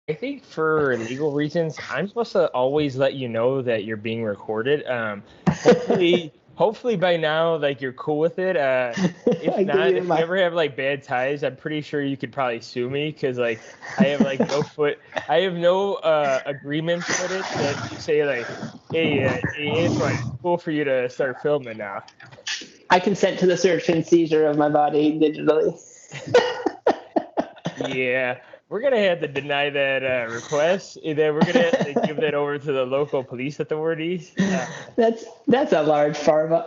I think for legal reasons, I'm supposed to always let you know that you're being recorded. Hopefully by now, like you're cool with it. If I give not, you if we my. ever have like bad ties, I'm pretty sure you could probably sue me because like I have like no foot, I have no agreement footage that you say like, hey Antoine, it's cool for you to start filming now. I consent to the search and seizure of my body digitally. Yeah, we're gonna have to deny that request, and then we're gonna have to give that over to the local police authorities. That's a large pharma.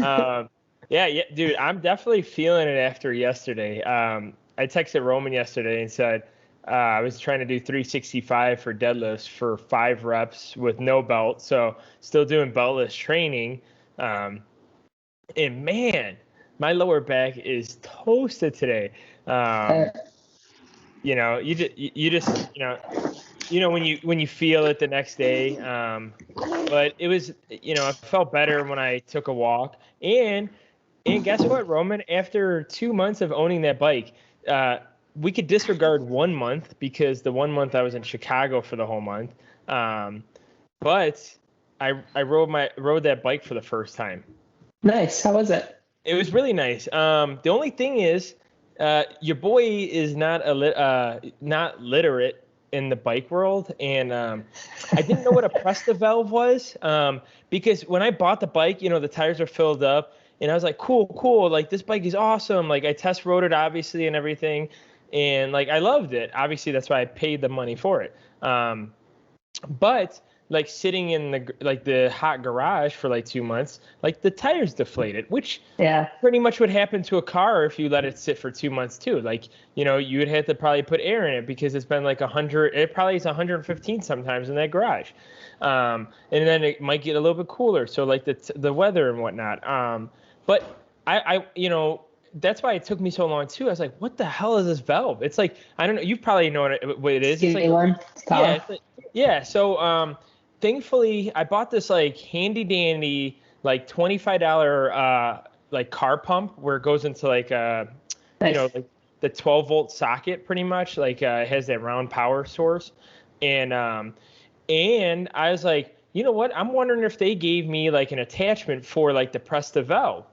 Um, yeah, dude, I'm definitely feeling it after yesterday. I texted Roman yesterday and said I was trying to do 365 for deadlifts for 5 reps with no belt, so still doing beltless training. Um, and man, my lower back is toasted today. Uh, Um, you know when you feel it the next day. But it was, I felt better when I took a walk. And guess what, Roman? After 2 months of owning that bike, uh, we could disregard 1 month because the 1 month I was in Chicago for the whole month. Um, but I rode that bike for the first time. nice. How was it? It was really nice. The only thing is, your boy is not literate in the bike world, and I didn't know what a Presta valve was, because when I bought the bike, the tires are filled up, and I was like, cool, like this bike is awesome. Like I test rode it obviously and everything, and like I loved it. Obviously, that's why I paid the money for it. But like sitting in the hot garage for like 2 months, like the tires deflated, which Yeah. pretty much would happen to a car if you let it sit for 2 months too. Like, you would have to probably put air in it because it's been like 100, it probably is 115 sometimes in that garage. And then it might get a little bit cooler. So like the weather and whatnot. But that's why it took me so long too. I was like, what the hell is this valve? It's like, I don't know. You probably know what it is. It's like, Skinny one. yeah, Tall. it's like, yeah. So, thankfully I bought this like handy dandy, like $25 like car pump where it goes into like Nice. like the 12-volt socket pretty much, like it has that round power source. And um and I was like, you know what, I'm wondering if they gave me like an attachment for like the Presta valve.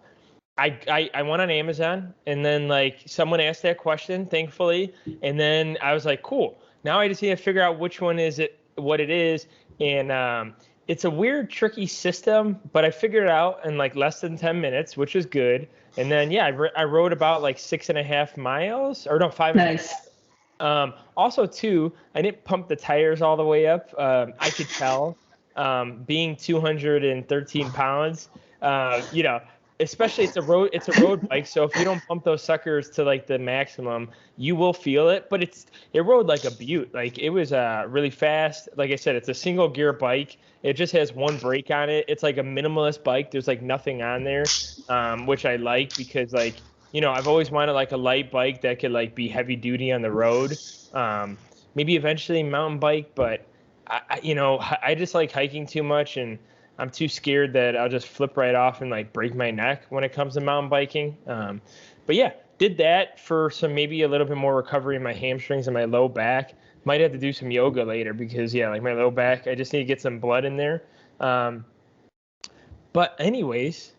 I went on Amazon, and then like someone asked that question, thankfully, and then I was like, cool. Now I just need to figure out which one is it, what it is, and it's a weird, tricky system, but I figured it out in like less than 10 minutes, which is good. And then yeah, I rode about like 6.5 miles, or no, 5.5. Nice. Also, too, I didn't pump the tires all the way up. I could tell, being 213 pounds, especially it's a road bike. So if you don't pump those suckers to like the maximum, you will feel it. But it rode like a butte. Like it was really fast. Like I said, it's a single gear bike. It just has one brake on it. It's like a minimalist bike. There's like nothing on there, which I like because like I've always wanted like a light bike that could like be heavy duty on the road. Um, Maybe eventually mountain bike, but I just like hiking too much, and I'm too scared that I'll just flip right off and like break my neck when it comes to mountain biking. But yeah, did that for some maybe a little bit more recovery in my hamstrings and my low back. Might have to do some yoga later because yeah, like my low back, I just need to get some blood in there. Um, but anyways,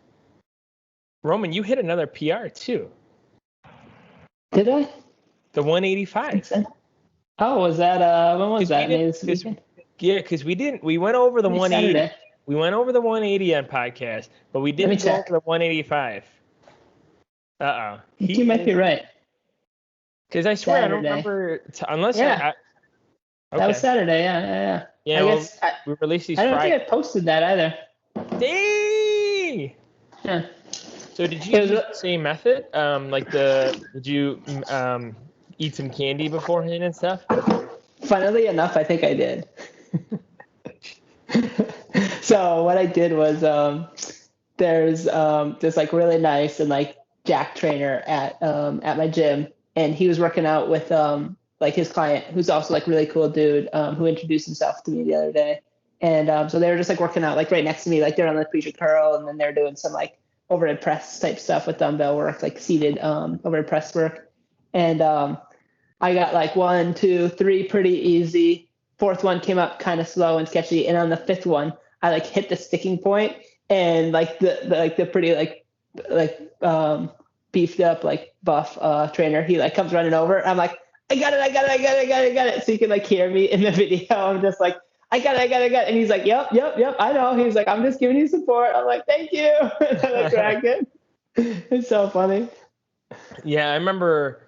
Roman, you hit another PR too. Did I? The I think 185. so. Oh, was that when was 'Cause we that? Maybe didn't, this cause, weekend? yeah, because we didn't. We went over the Maybe 180. Saturday. We went over the 180 on podcast, but we Let me didn't go over check. the 185. I think you might be right. Because I swear I don't Saturday. remember unless Yeah, that was okay. Saturday. Yeah. Yeah, I well, guess we released these I don't think Friday. I posted that either. Dang! Yeah. So did you It was use the same method? Did you eat some candy beforehand and stuff? funnily enough, I think I did. So what I did was there's this like really nice and like jack trainer at my gym, and he was working out with like his client who's also like really cool dude who introduced himself to me the other day. And so they were just like working out like right next to me, like they're on the preacher curl, and then they're doing some like overhead press type stuff with dumbbell work, like seated overhead press work. And I got like 1, 2, 3 pretty easy. Fourth one came up kind of slow and sketchy, and on the fifth one, I like hit the sticking point, and like the pretty beefed up like buff trainer, he like comes running over. I'm like, I got it, I got it, I got it, I got it, I got it. So you can like hear me in the video. I'm just like, I got it, I got it, I got it. And he's like, yep, yep, yep, I know. He's like, I'm just giving you support. I'm like, thank you. And I like crack it. It's so funny. Yeah, I remember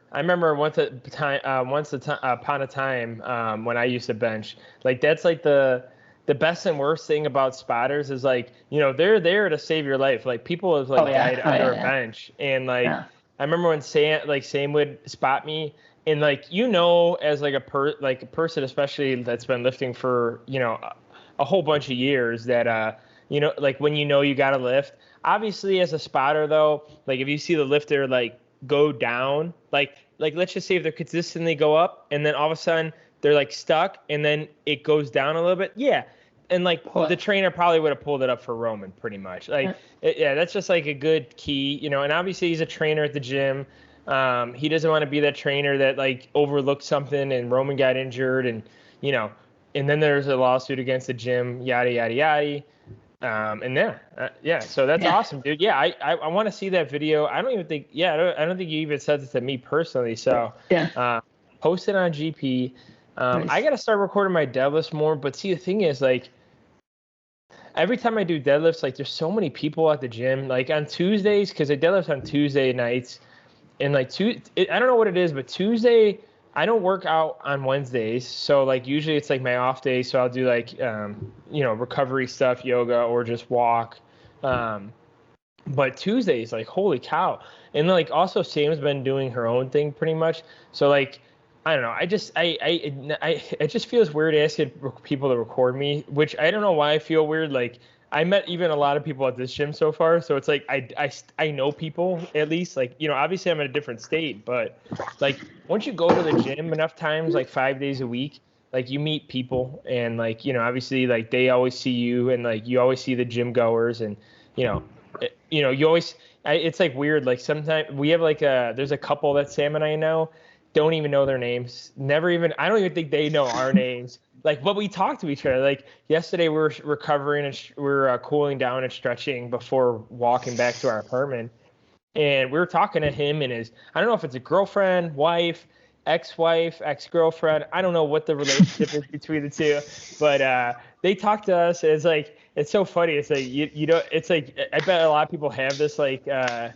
once upon a time when I used to bench. Like that's like the best and worst thing about spotters is like, they're there to save your life. Like people have like died under a bench, and like I remember when Sam would spot me, and like as like a person especially that's been lifting for a whole bunch of years that like when you gotta lift. Obviously, as a spotter though, like if you see the lifter like go down, like let's just say if they're consistently go up and then all of a sudden they're like stuck and then it goes down a little bit, yeah, and like the trainer probably would have pulled it up for Roman pretty much, like that's just like a good key, and obviously he's a trainer at the gym. He doesn't want to be that trainer that like overlooked something and Roman got injured, and and then there's a lawsuit against the gym, yada yada yada. So that's awesome, dude. Yeah, I want to see that video. I don't think you even said it to me personally. So post it on GP. Nice. I gotta start recording my deadlifts more. But see, the thing is, like, every time I do deadlifts, like, there's so many people at the gym. Like on Tuesdays, because I deadlift on Tuesday nights, and like I don't know what it is, but Tuesday I don't work out on Wednesdays, so like usually it's like my off day, so I'll do like recovery stuff, yoga, or just walk. But Tuesdays, like holy cow, and like also Sam's been doing her own thing pretty much. So like I don't know, it just feels weird asking people to record me, which I don't know why I feel weird. Like I met even a lot of people at this gym so far, so it's like I know people at least. Like obviously I'm in a different state, but like once you go to the gym enough times, like 5 days a week, like you meet people, and like obviously like they always see you, and like you always see the gym goers, and you always it's like weird. Like sometimes we have like there's a couple that Sam and I know, don't even know their names, I don't even think they know our names. Like, but we talk to each other. Like yesterday, we were recovering and we're cooling down and stretching before walking back to our apartment. And we were talking to him and I don't know if it's a girlfriend, wife, ex-wife, ex-girlfriend. I don't know what the relationship is between the two, but they talk to us. And it's so funny. It's like it's like I bet a lot of people have this like. I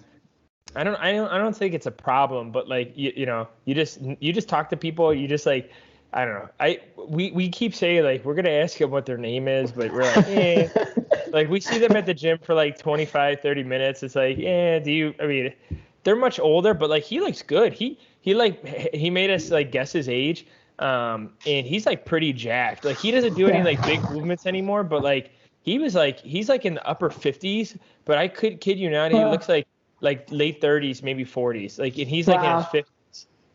don't think it's a problem, but like you just talk to people. You just like. I don't know. We keep saying like we're gonna ask them what their name is, but we're like, like we see them at the gym for like 25, 30 minutes. It's like, they're much older, but like he looks good. He made us like guess his age, and he's like pretty jacked. Like he doesn't do any like big movements anymore, but like he's like in the upper 50s. But I could kid you not, he looks like late 30s, maybe 40s. Like and he's like in his 50s.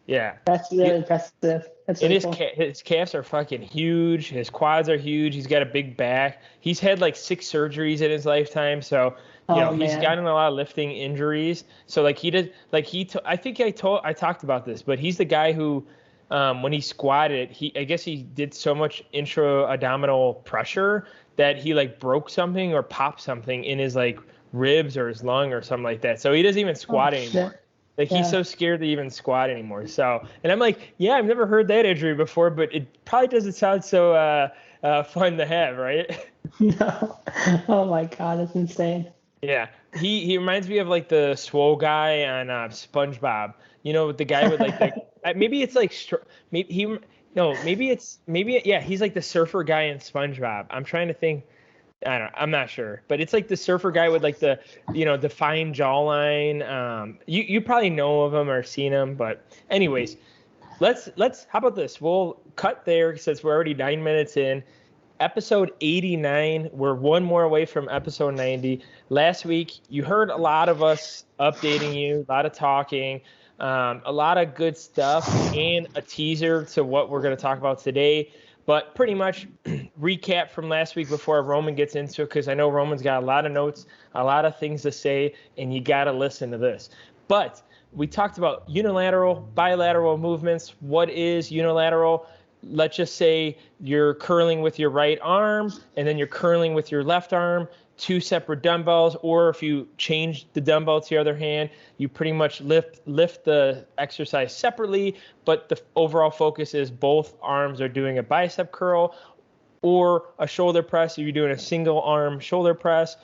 Yeah. That's really impressive. That's really cool. His calves are fucking huge. His quads are huge. He's got a big back. He's had like 6 surgeries in his lifetime. So, he's gotten a lot of lifting injuries. So like he did, like I think I talked about this, but he's the guy who, when he squatted, I guess he did so much intra-abdominal pressure that he like broke something or popped something in his like ribs or his lung or something like that. So he doesn't even squat anymore. Like he's so scared to even squat anymore. So, and I'm like, yeah, I've never heard that injury before, but it probably doesn't sound so fun to have, right? No. Oh my God, that's insane. Yeah, he reminds me of like the swole guy on SpongeBob. The guy with like the maybe it's like he's like the surfer guy in SpongeBob. I'm trying to think. I'm not sure, but it's like the surfer guy with like the, defined jawline. You probably know of him or seen him, but anyways, let's how about this? We'll cut there since we're already 9 minutes in. Episode 89. We're one more away from episode 90. Last week, you heard a lot of us updating you, a lot of talking, a lot of good stuff, and a teaser to what we're going to talk about today. But pretty much recap from last week before Roman gets into it, because I know Roman's got a lot of notes, a lot of things to say, and you got to listen to this. But We talked about unilateral, bilateral movements. What is unilateral? Let's just say you're curling with your right arm and then you're curling with your left arm, two separate dumbbells, or if you change the dumbbell to your other hand, you pretty much lift the exercise separately, but the overall focus is both arms are doing a bicep curl, or a shoulder press if you're doing a single arm shoulder press,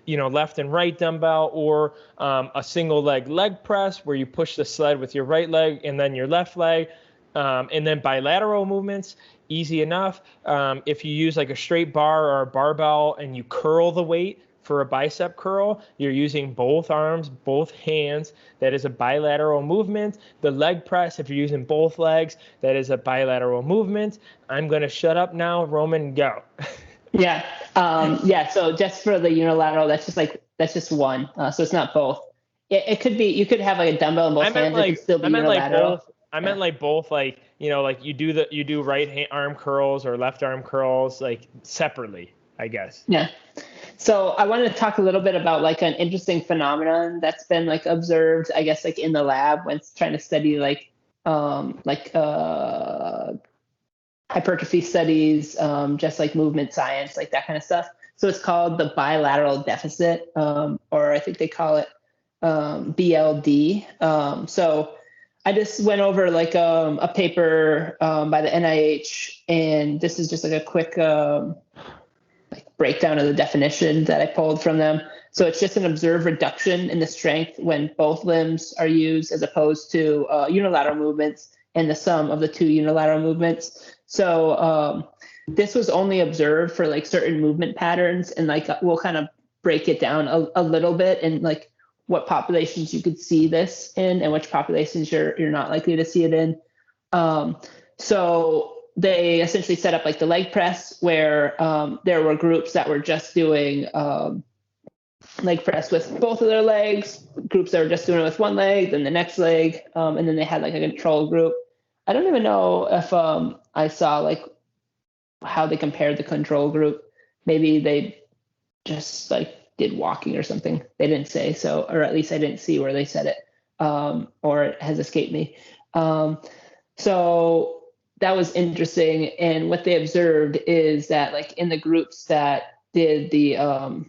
left and right dumbbell, or a single leg press where you push the sled with your right leg and then your left leg. And then bilateral movements, easy enough. If you use like a straight bar or a barbell and you curl the weight for a bicep curl, you're using both arms, both hands. That is a bilateral movement. The leg press, if you're using both legs, that is a bilateral movement. I'm going to shut up now. Roman, go. Yeah. So just for the unilateral, that's just one. So it's not both. It could be, you could have like a dumbbell in both hands. It could still be unilateral. I meant like both, like, like you do right arm curls or left arm curls, like separately, I guess. Yeah. So I wanted to talk a little bit about like an interesting phenomenon that's been like observed, I guess, like in the lab when it's trying to study hypertrophy studies, just like movement science, like that kind of stuff. So it's called the bilateral deficit, or I think they call it BLD. So I just went over like a paper by the NIH, and this is just like a quick breakdown of the definition that I pulled from them. So it's just an observed reduction in the strength when both limbs are used as opposed to unilateral movements and the sum of the two unilateral movements. So this was only observed for like certain movement patterns, and like we'll kind of break it down a little bit and like what populations you could see this in and which populations you're not likely to see it in. So they essentially set up like the leg press where there were groups that were just doing leg press with both of their legs, groups that were just doing it with one leg, then the next leg, and then they had like a control group. I don't even know if I saw like how they compared the control group. Maybe they just like did walking or something. They didn't say so, or at least I didn't see where they said it, or it has escaped me. So that was interesting. And what they observed is that like in the groups that did the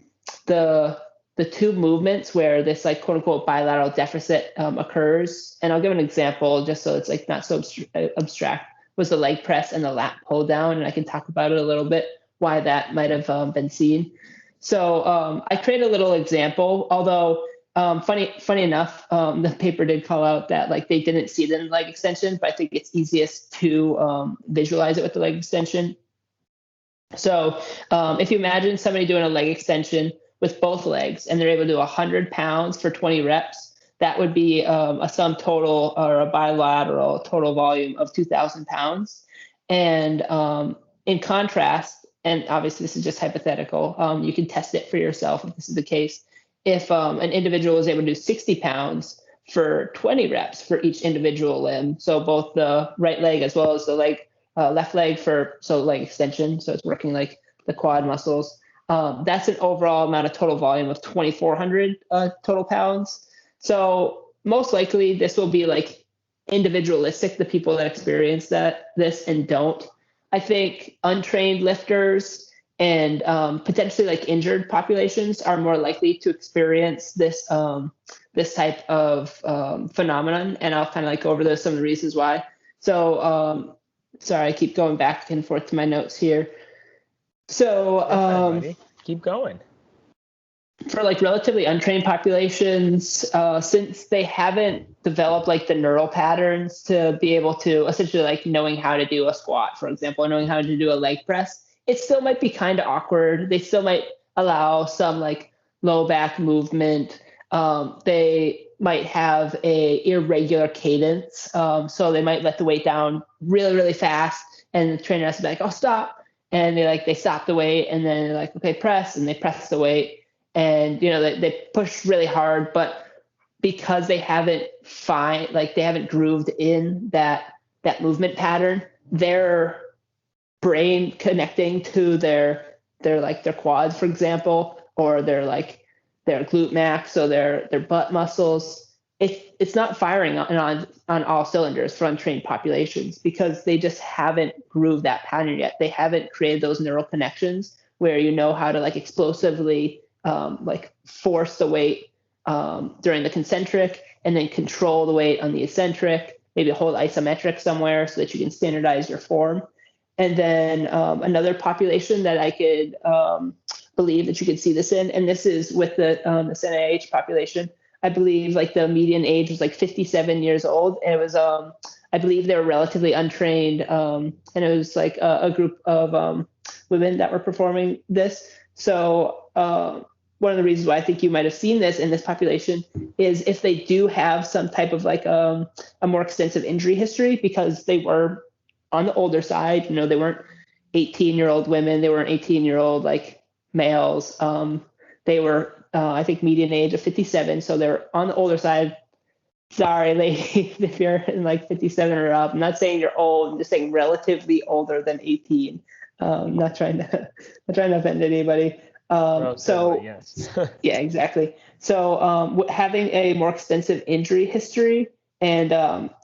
two movements where this like quote unquote bilateral deficit occurs, and I'll give an example just so it's like not so abstract, was the leg press and the lat pull down. And I can talk about it a little bit, why that might have been seen. So I created a little example, although funny enough, the paper did call out that like they didn't see it in leg extension, but I think it's easiest to visualize it with the leg extension. So if you imagine somebody doing a leg extension with both legs and they're able to do 100 pounds for 20 reps, that would be a sum total or a bilateral total volume of 2,000 pounds. And in contrast, and obviously this is just hypothetical, you can test it for yourself if this is the case. If an individual is able to do 60 pounds for 20 reps for each individual limb, so both the right leg as well as the left leg so leg extension, so it's working like the quad muscles, that's an overall amount of total volume of 2,400 total pounds. So most likely this will be like individualistic, the people that experience this and don't. I think untrained lifters and potentially like injured populations are more likely to experience this type of phenomenon. And I'll kind of like go over some of the reasons why. So sorry, I keep going back and forth to my notes here. So keep going. For like relatively untrained populations, since they haven't developed like the neural patterns to be able to essentially like knowing how to do a squat, for example, or knowing how to do a leg press, it still might be kind of awkward. They still might allow some like low back movement. They might have a irregular cadence. So they might let the weight down really, really fast, and the trainer has to be like, oh, stop. And they stop the weight, and then they're like, okay, press, and they press the weight. And, they push really hard, but because they haven't grooved in that movement pattern, their brain connecting to their quads, for example, or their glute max, so their butt muscles, it's not firing on all cylinders for untrained populations because they just haven't grooved that pattern yet. They haven't created those neural connections where you know how to like explosively like force the weight during the concentric and then control the weight on the eccentric, maybe hold isometric somewhere so that you can standardize your form. And then another population that I could believe that you could see this in, and this is with the NIH population. I believe like the median age was like 57 years old. And it was, I believe they were relatively untrained. And it was like a group of women that were performing this. So one of the reasons why I think you might have seen this in this population is if they do have some type of like a more extensive injury history, because they were on the older side, you know, they weren't 18-year-old women, they weren't 18-year-old like males. They were I think median age of 57, so they're on the older side. Sorry, lady, if you're in like 57 or up. I'm not saying you're old. I'm just saying relatively older than 18. Not trying to offend anybody. So yes. yeah, exactly. So having a more extensive injury history, and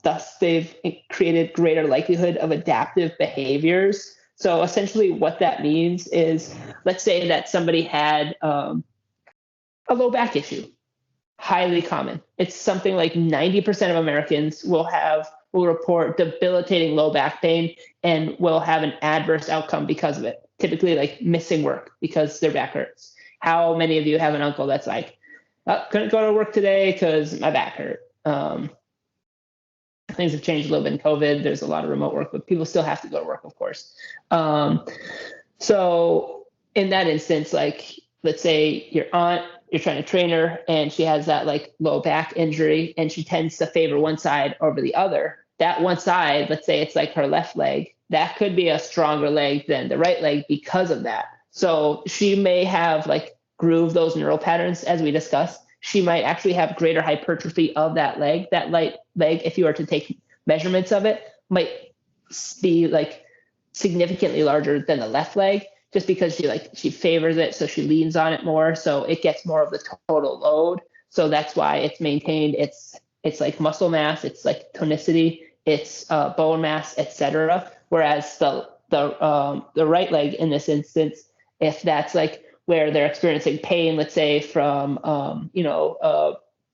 thus they've created greater likelihood of adaptive behaviors. So essentially, what that means is, let's say that somebody had a low back issue, highly common. It's something like 90% of Americans will report debilitating low back pain and will have an adverse outcome because of it. Typically like missing work because their back hurts. How many of you have an uncle that's like, oh, couldn't go to work today because my back hurt? Things have changed a little bit in COVID. There's a lot of remote work, but people still have to go to work, of course. So in that instance, like, let's say your aunt, you're trying to train her and she has that like low back injury and she tends to favor one side over the other. That one side, let's say it's like her left leg, that could be a stronger leg than the right leg because of that. So she may have like grooved those neural patterns as we discussed. She might actually have greater hypertrophy of that leg. That leg, if you were to take measurements of it, might be like significantly larger than the left leg, just because she favors it, so she leans on it more, so it gets more of the total load. So that's why it's maintained. It's like muscle mass, it's like tonicity, it's bone mass, etc. Whereas the right leg in this instance, if that's like where they're experiencing pain, let's say from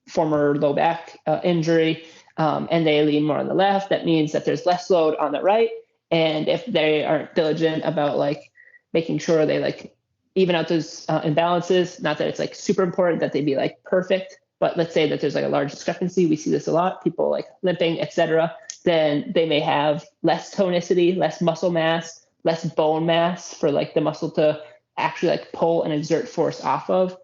former low back injury, and they lean more on the left, that means that there's less load on the right. And if they aren't diligent about like making sure they like even out those imbalances, not that it's like super important that they be like perfect, but let's say that there's like a large discrepancy. We see this a lot, people like limping, etc. Then they may have less tonicity, less muscle mass, less bone mass for like the muscle to actually like pull and exert force off of.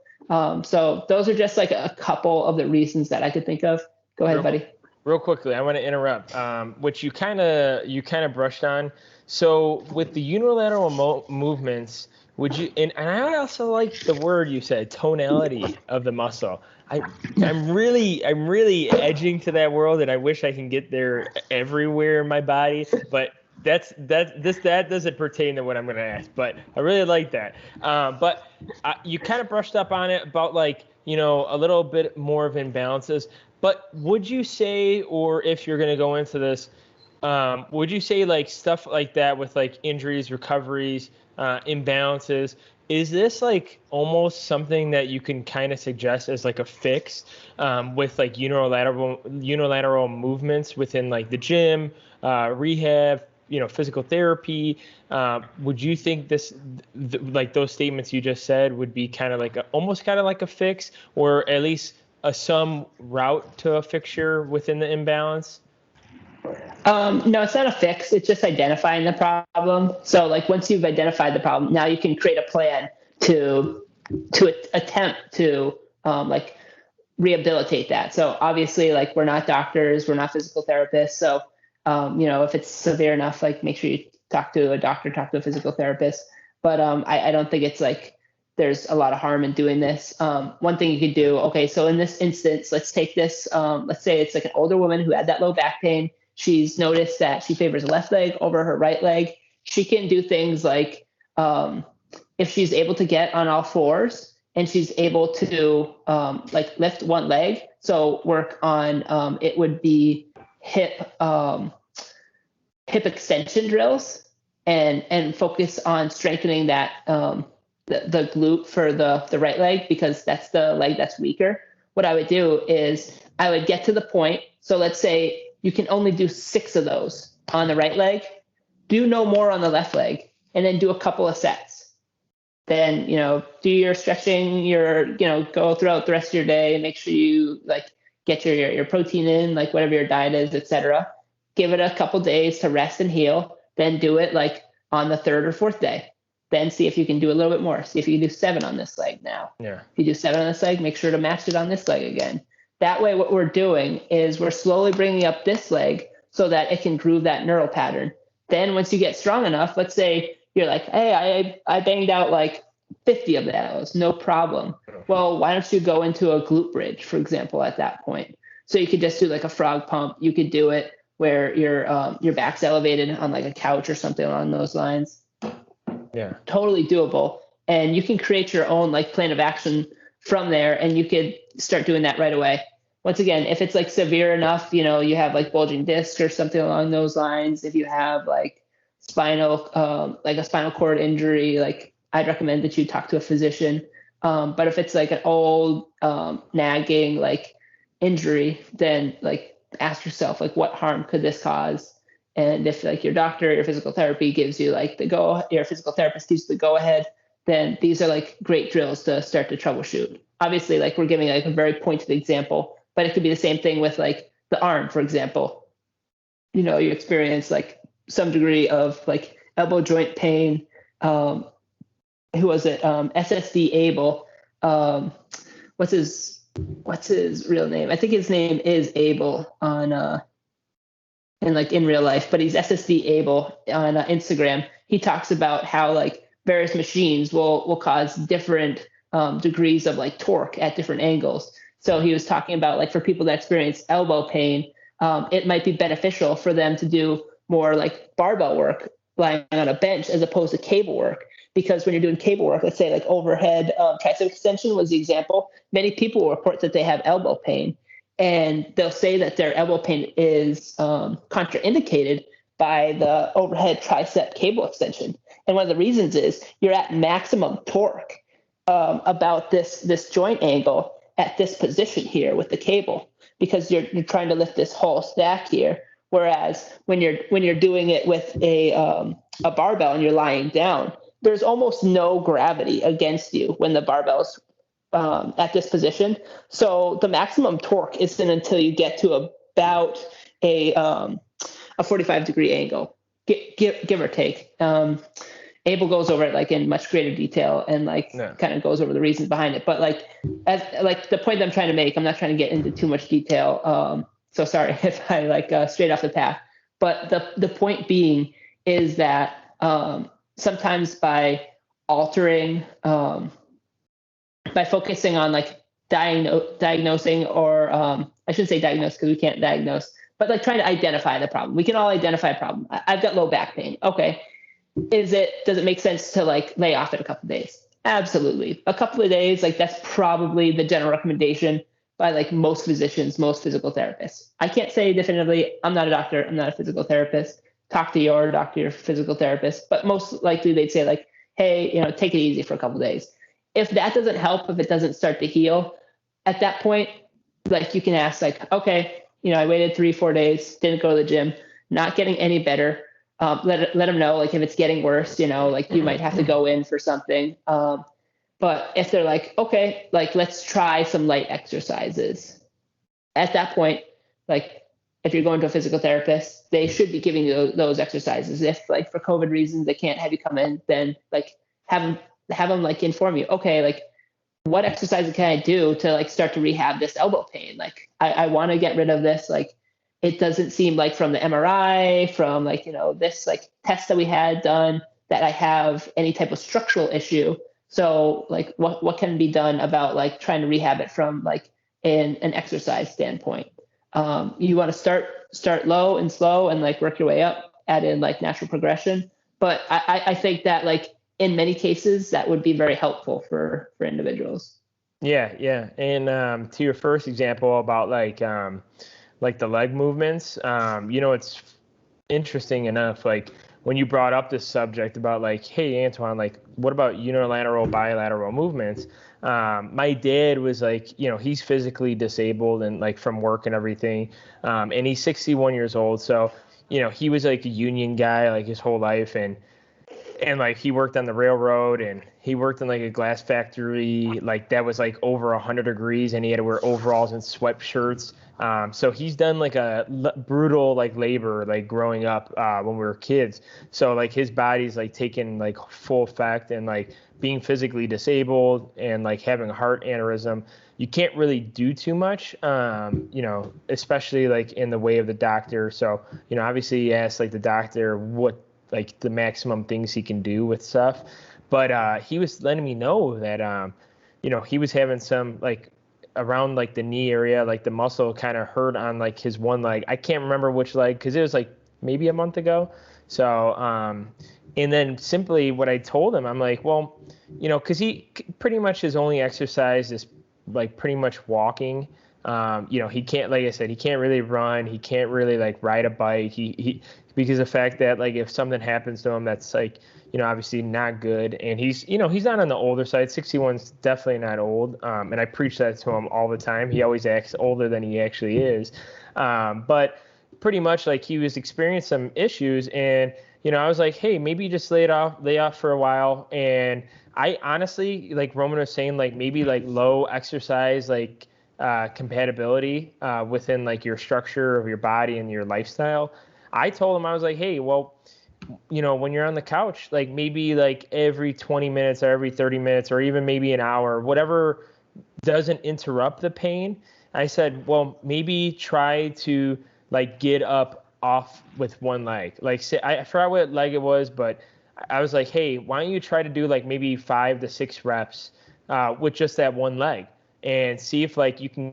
So those are just like a couple of the reasons that I could think of. Go ahead, buddy. Real quickly, I want to interrupt, which you kind of brushed on. So with the unilateral movements, would you? And I also like the word you said, tonality of the muscle. I'm really edging to that world, and I wish I can get there everywhere in my body, but that doesn't pertain to what I'm going to ask. But I really like that. But you kind of brushed up on it about like, you know, a little bit more of imbalances. But would you say, or if you're going to go into this, would you say like stuff like that with like injuries, recoveries, imbalances, is this like almost something that you can kind of suggest as like a fix with like unilateral movements within like the gym, rehab, physical therapy? Would you think like those statements you just said would be kind of like almost kind of like a fix, or at least some route to a fixture within the imbalance? No, it's not a fix. It's just identifying the problem. So like once you've identified the problem, now you can create a plan to attempt to like rehabilitate that. So obviously, like we're not doctors, we're not physical therapists. So if it's severe enough, like make sure you talk to a doctor, talk to a physical therapist. But I don't think it's like there's a lot of harm in doing this. One thing you could do, okay, so in this instance, let's take this, let's say it's like an older woman who had that low back pain. She's noticed that she favors left leg over her right leg. She can do things like if she's able to get on all fours and she's able to like lift one leg. So work on it would be hip hip extension drills and focus on strengthening that the glute for the right leg, because that's the leg that's weaker. What I would do is I would get to the point. So let's say you can only do 6 of those on the right leg, do no more on the left leg, and then do a couple of sets. Then, do your stretching, go throughout the rest of your day and make sure you like get your protein in, like whatever your diet is, etc. Give it a couple days to rest and heal, then do it like on the 3rd or 4th day. Then see if you can do a little bit more. See if you can do 7 on this leg now. Yeah. If you do 7 on this leg, make sure to match it on this leg again. That way, what we're doing is we're slowly bringing up this leg so that it can groove that neural pattern. Then once you get strong enough, let's say you're like, hey, I banged out like 50 of those, no problem. Well, why don't you go into a glute bridge, for example, at that point? So you could just do like a frog pump. You could do it where your back's elevated on like a couch or something along those lines. Yeah. Totally doable. And you can create your own like plan of action from there, and you could start doing that right away. Once again, if it's like severe enough, you have like bulging disc or something along those lines, if you have like like a spinal cord injury, like I'd recommend that you talk to a physician. But if it's like an old nagging like injury, then like ask yourself, like, what harm could this cause? And if like your doctor, your physical therapy gives you like your physical therapist gives you the go ahead, then these are like great drills to start to troubleshoot. Obviously, like we're giving like a very pointed example, but it could be the same thing with like the arm, for example. You experience like some degree of like elbow joint pain. Who was it? SSD Abel. What's his real name? I think his name is Abel on in real life, but he's SSD Abel on Instagram. He talks about how like various machines will cause different degrees of like torque at different angles. So he was talking about like for people that experience elbow pain, it might be beneficial for them to do more like barbell work lying on a bench as opposed to cable work. Because when you're doing cable work, let's say like overhead tricep extension was the example, many people will report that they have elbow pain. And they'll say that their elbow pain is contraindicated by the overhead tricep cable extension. And one of the reasons is you're at maximum torque about this joint angle at this position here with the cable, because you're trying to lift this whole stack here. Whereas when you're doing it with a barbell and you're lying down, there's almost no gravity against you when the barbell's at this position. So the maximum torque isn't until you get to about a 45-degree angle, give or take. Abel goes over it like in much greater detail and kind of goes over the reasons behind it. But like the point I'm trying to make, I'm not trying to get into too much detail. So sorry if I strayed off the path. But the point being is that sometimes by altering by focusing on like diagnosing, or I shouldn't say diagnose because we can't diagnose, but like trying to identify the problem. We can all identify a problem. I've got low back pain. Okay. Does it make sense to like lay off it a couple of days? Absolutely. A couple of days, like that's probably the general recommendation by like most physicians, most physical therapists. I can't say definitively, I'm not a doctor, I'm not a physical therapist. Talk to your doctor, your physical therapist, but most likely they'd say like, hey, take it easy for a couple of days. If that doesn't help, if it doesn't start to heal, at that point, like you can ask like, okay, I waited 3-4 days, didn't go to the gym, not getting any better. Let them know, like if it's getting worse, like you might have to go in for something. But if they're like, okay, like let's try some light exercises. At that point, like if you're going to a physical therapist, they should be giving you those exercises. If like for COVID reasons they can't have you come in, then like have them like inform you, okay, like what exercises can I do to like start to rehab this elbow pain? Like I want to get rid of this. Like it doesn't seem like from the MRI, from like, this like test that we had done, that I have any type of structural issue. So like what can be done about like trying to rehab it from like an exercise standpoint? You want to start low and slow and like work your way up, add in like natural progression. But I think that like in many cases, that would be very helpful for individuals. Yeah. And to your first example about like the leg movements, it's interesting enough, like when you brought up this subject about like, hey, Antoine, like what about unilateral, bilateral movements? My dad was like, he's physically disabled and like from work and everything. And he's 61 years old. So, he was like a union guy like his whole life. And like he worked on the railroad and he worked in like a glass factory like that was like over 100 degrees and he had to wear overalls and sweatshirts. So he's done like a brutal like labor like growing up when we were kids. So like his body's like taking like full effect and like being physically disabled and like having a heart aneurysm. You can't really do too much, especially like in the way of the doctor. So, obviously he asked like the doctor what like the maximum things he can do with stuff. But he was letting me know that he was having some like around like the knee area, like the muscle kind of hurt on like his one leg. I can't remember which leg because it was like maybe a month ago. So and then simply what I told him, I'm like, well, because he pretty much his only exercise is like pretty much walking. He can't, like I said, he can't really run. He can't really like ride a bike. He because of the fact that like if something happens to him, that's like, obviously not good. And he's not on the older side. 61's definitely not old. And I preach that to him all the time. He always acts older than he actually is. But pretty much like he was experiencing some issues and, I was like, hey, maybe just lay off for a while. And I honestly, like Roman was saying, like maybe like low exercise, like compatibility within like your structure of your body and your lifestyle. I told him, I was like, hey, well, when you're on the couch, like maybe like every 20 minutes or every 30 minutes or even maybe an hour, whatever doesn't interrupt the pain. I said, well, maybe try to like get up off with one leg. Like say, I forgot what leg it was, but I was like, hey, why don't you try to do like maybe 5 to 6 reps with just that one leg and see if like you can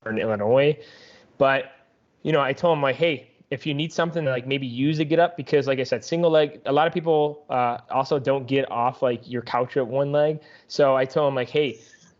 in Illinois. But, I told him like, hey, if you need something to like maybe use a get up, because like I said, single leg, a lot of people also don't get off like your couch at one leg. So I told him like, hey,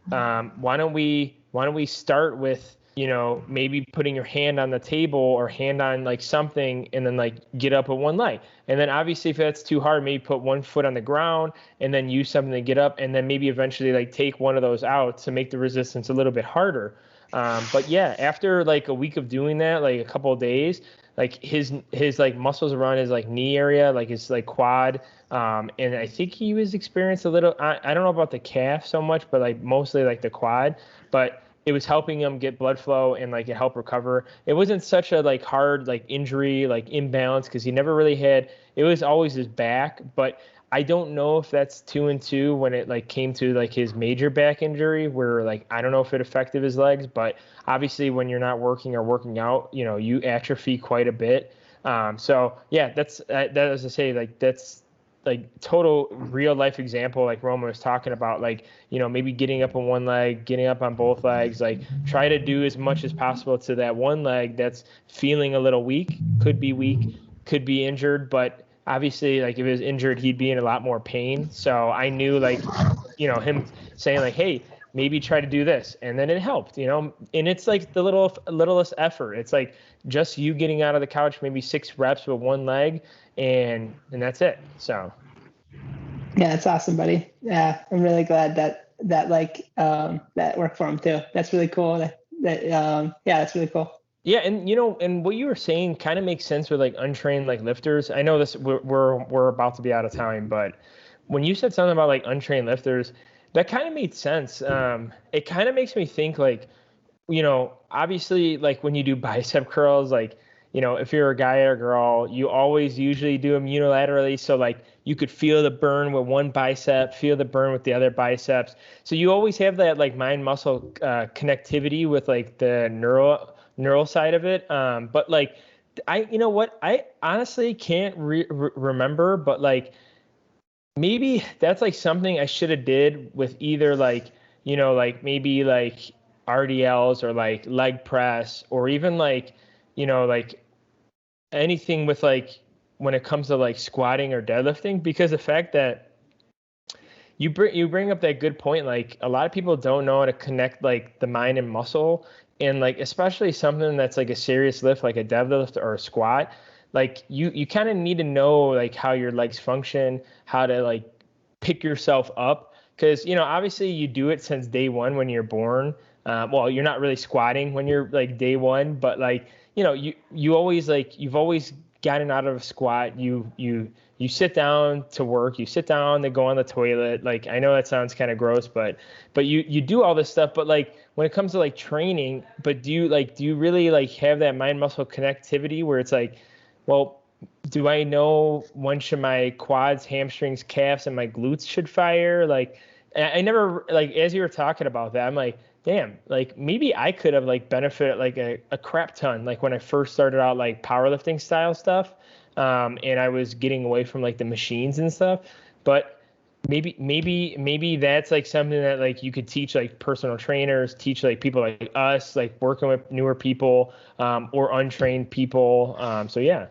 why don't we start with, maybe putting your hand on the table or hand on like something and then like get up with one leg. And then obviously if that's too hard, maybe put one foot on the ground and then use something to get up and then maybe eventually like take one of those out to make the resistance a little bit harder. But yeah, after like a week of doing that, like a couple of days, like his like muscles around his like knee area, like his like quad, and I think he was experienced a little. I don't know about the calf so much, but like mostly like the quad. But it was helping him get blood flow and like it helped recover. It wasn't such a like hard like injury like imbalance because he never really had. It was always his back, but I don't know if that's 2 and 2 when it like came to like his major back injury where like I don't know if it affected his legs, but obviously when you're not working or working out, you atrophy quite a bit. So yeah, that's that is to say like that's like total real life example like Roman was talking about, like maybe getting up on one leg, getting up on both legs, like try to do as much as possible to that one leg that's feeling a little weak, could be injured, but obviously like if he was injured he'd be in a lot more pain. So I knew like him saying like, hey, maybe try to do this, and then it helped, and it's like the littlest effort. It's like just you getting out of the couch, maybe 6 reps with one leg, and that's it. So yeah, that's awesome, buddy. Yeah, I'm really glad that like that worked for him too. That's really cool. Yeah, that's really cool. yeah, and what you were saying kind of makes sense with like untrained like lifters. I know this we're about to be out of time, but when you said something about like untrained lifters, that kind of made sense. It kind of makes me think like, obviously like when you do bicep curls, like, if you're a guy or a girl, you always usually do them unilaterally. So like you could feel the burn with one bicep, feel the burn with the other biceps. So you always have that like mind muscle connectivity with like the neural side of it. But like You know what? I honestly can't remember, but like maybe that's like something I should have did with either like, like maybe like RDLs or like leg press or even like, like anything with like when it comes to like squatting or deadlifting, because the fact that you bring up that good point. Like a lot of people don't know how to connect like the mind and muscle, and like especially something that's like a serious lift, like a deadlift or a squat. Like you kind of need to know like how your legs function, how to like pick yourself up, because obviously you do it since day one when you're born. Well, you're not really squatting when you're like day one, but like you always like you've always gotten out of a squat. You sit down to work, you sit down to go on the toilet. Like I know that sounds kind of gross, but you do all this stuff. But like when it comes to like training, but do you really like have that mind muscle connectivity where it's like, well, do I know when should my quads, hamstrings, calves, and my glutes should fire? Like I never, like as you were talking about that, I'm like, damn, like maybe I could have like benefited like a crap ton like when I first started out like powerlifting style stuff, and I was getting away from like the machines and stuff. But maybe that's like something that like you could teach like personal trainers, teach like people like us, like working with newer people, or untrained people. So yeah,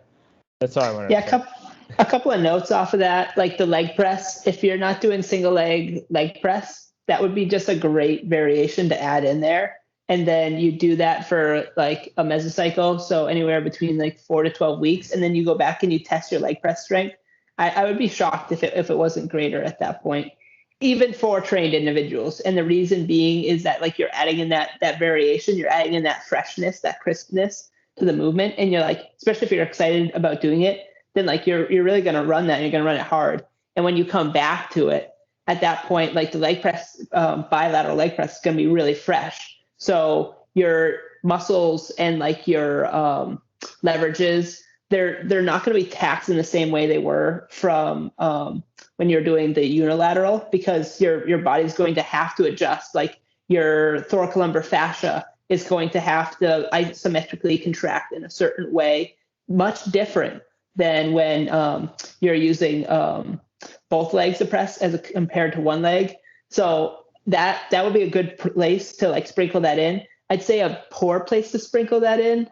that's all I wanted Yeah, to say. a couple of notes off of that, like the leg press. If you're not doing single leg press, that would be just a great variation to add in there. And then you do that for like a mesocycle, so anywhere between like 4 to 12 weeks, and then you go back and you test your leg press strength. I would be shocked if it wasn't greater at that point, even for trained individuals. And the reason being is that like you're adding in that variation, you're adding in that freshness, that crispness to the movement, and you're like, especially if you're excited about doing it, then like you're really going to run that and you're going to run it hard. And when you come back to it at that point, like the leg press, bilateral leg press is going to be really fresh. So your muscles and like your leverages, they're not going to be taxed in the same way they were from when you're doing the unilateral, because your body's going to have to adjust. Like your thoracolumbar fascia is going to have to isometrically contract in a certain way, much different than when you're using both legs to press compared to one leg. So that would be a good place to like sprinkle that in. I'd say a poor place to sprinkle that in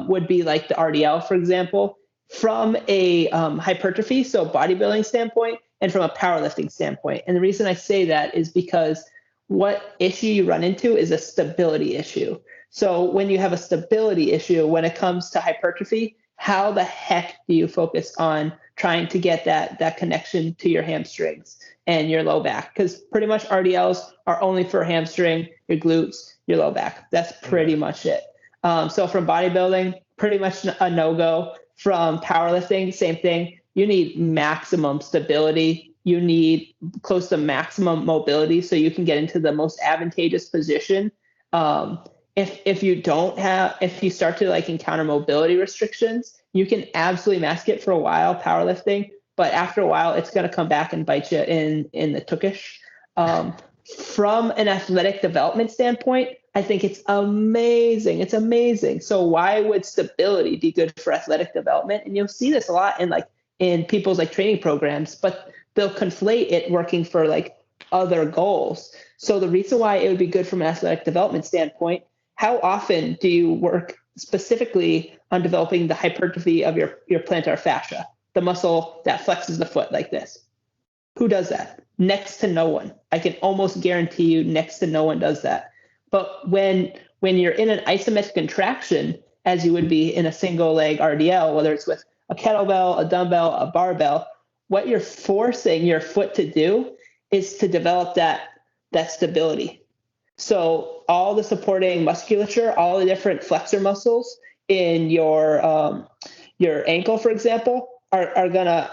would be like the RDL, for example, from a hypertrophy, so bodybuilding standpoint, and from a powerlifting standpoint. And the reason I say that is because what issue you run into is a stability issue. So when you have a stability issue when it comes to hypertrophy, how the heck do you focus on trying to get that connection to your hamstrings and your low back? Because pretty much RDLs are only for hamstring, your glutes, your low back. That's pretty much it. So from bodybuilding, pretty much a no-go. From powerlifting, same thing. You need maximum stability. You need close to maximum mobility so you can get into the most advantageous position. If you start to like encounter mobility restrictions, you can absolutely mask it for a while, powerlifting, but after a while, it's going to come back and bite you in the tukish. From an athletic development standpoint, I think it's amazing. It's amazing. So why would stability be good for athletic development? And you'll see this a lot in people's like training programs, but they'll conflate it working for like other goals. So the reason why it would be good from an athletic development standpoint, how often do you work specifically on developing the hypertrophy of your plantar fascia, the muscle that flexes the foot like this? Who does that? Next to no one. I can almost guarantee you next to no one does that. But when you're in an isometric contraction, as you would be in a single leg RDL, whether it's with a kettlebell, a dumbbell, a barbell, what you're forcing your foot to do is to develop that stability. So all the supporting musculature, all the different flexor muscles in your ankle, for example, are gonna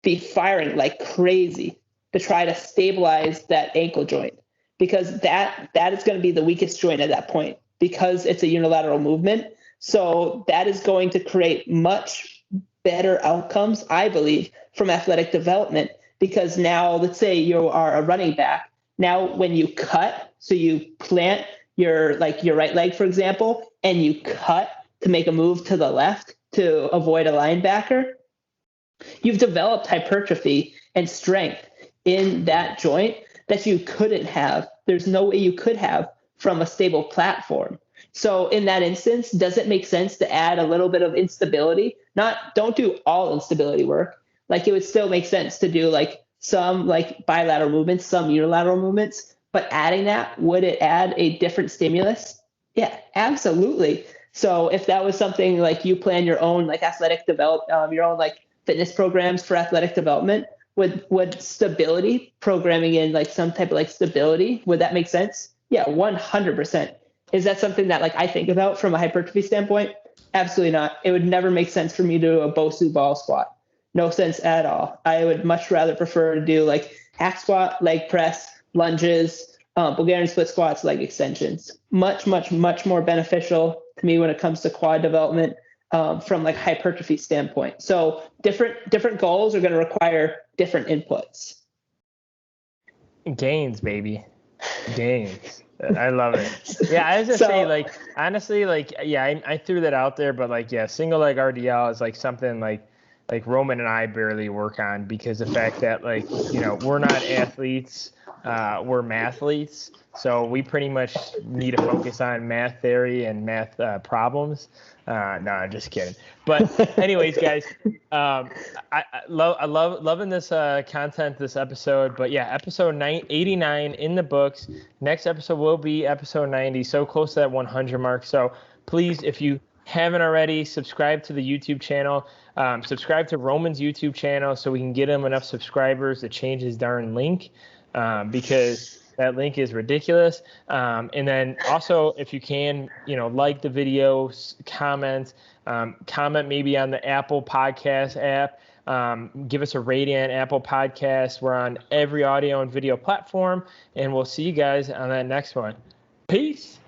be firing like crazy to try to stabilize that ankle joint, because that is going to be the weakest joint at that point because it's a unilateral movement. So that is going to create much better outcomes, I believe, from athletic development, because now let's say you are a running back. Now when you cut, so you plant your right leg, for example, and you cut to make a move to the left to avoid a linebacker, you've developed hypertrophy and strength in that joint that you couldn't have. There's no way you could have from a stable platform. So in that instance, does it make sense to add a little bit of instability? Don't do all instability work. Like it would still make sense to do like some like bilateral movements, some unilateral movements, but adding that, would it add a different stimulus? Yeah, absolutely. So if that was something like you plan your own like athletic your own like fitness programs for athletic development, would stability, programming in like some type of like stability, would that make sense? Yeah, 100%. Is that something that like I think about from a hypertrophy standpoint? Absolutely not. It would never make sense for me to do a Bosu ball squat. No sense at all. I would much rather prefer to do like hack squat, leg press, lunges, Bulgarian split squats, leg extensions. Much, much, much more beneficial to me when it comes to quad development from like hypertrophy standpoint. So different goals are going to require different inputs. Gains, baby. Gains. I love it. Yeah, I was just say like honestly, like yeah, I threw that out there, but like yeah, single leg RDL is like something like Roman and I barely work on because the fact that like we're not athletes, we're mathletes, so we pretty much need to focus on math theory and math problems. No, I'm just kidding. But anyways, guys, I loving this content, this episode. But yeah, episode 89 in the books. Next episode will be episode 90. So close to that 100 mark. So please, if you haven't already, subscribe to the YouTube channel. Subscribe to Roman's YouTube channel so we can get him enough subscribers to change his darn link because that link is ridiculous. And then also, if you can, like the video, comment maybe on the Apple Podcast app. Give us a rating on Apple Podcasts. We're on every audio and video platform, and we'll see you guys on that next one. Peace.